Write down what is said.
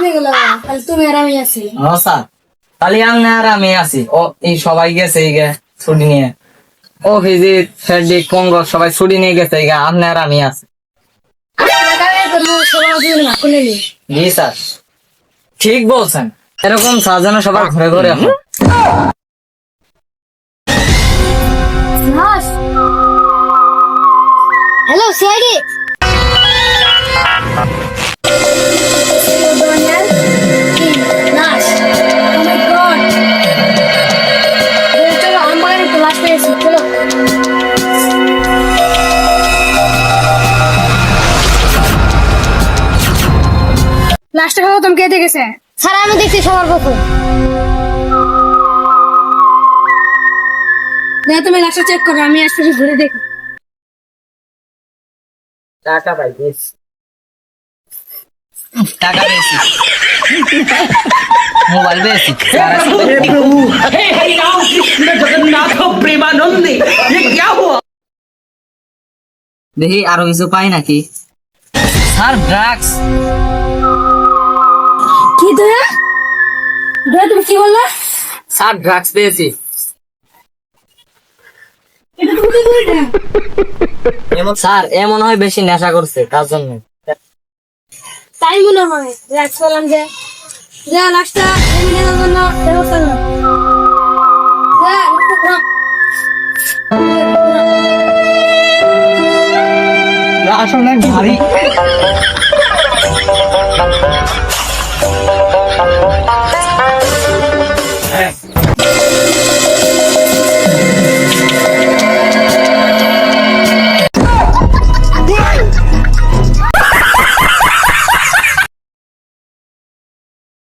তুমি গেলা তাহলে তুমি আর আমি আছি। হ্যাঁ স্যার, খালি আমি আর আমি আছি। ও এই সবাই গেছে এই গে ছুটি নিয়ে। ও ভিজিট ফেরডিক কঙ্গ সবাই ছুটি নিয়ে গেছে এই গে, আপনি আর আমি আছি। জি স্যার, ঠিক বলছেন। এরকম সাজানো সবার ঘরে ঘরে হয়। হ্যালো সিআইডি, চলো আমার একটু লাশ পেয়েছি, চলো। লাশটা খাবো তুমি কে দেখেছে? স্যার আমি দেখছি সবার প্রথম। তুমি লাশটা চেক করো, আমি আশপাশে ঘুরে দেখি। টাকা পাই পেয়েছি, টাকা পেয়েছি, মোবাইল পেয়েছি। हे हरि राम कृष्ण जगन्नाथ प्रेमानंद ये क्या हुआ? দেখি আরো কিছু পাই নাকি। Sir drugs. কি ধরে তুমি কি বললা? স্যার ড্রাগস পেয়েছি। এটা তুমি কি বললে? স্যার এমন হয় বেশি নেশা করছে তার জন্য। তাই মনে হয় রিল্যাক্স করলাম যে লাশটা এলিমিনেশনের জন্য ব্যবস্থা নিলাম। লাশ অনেক ভারী।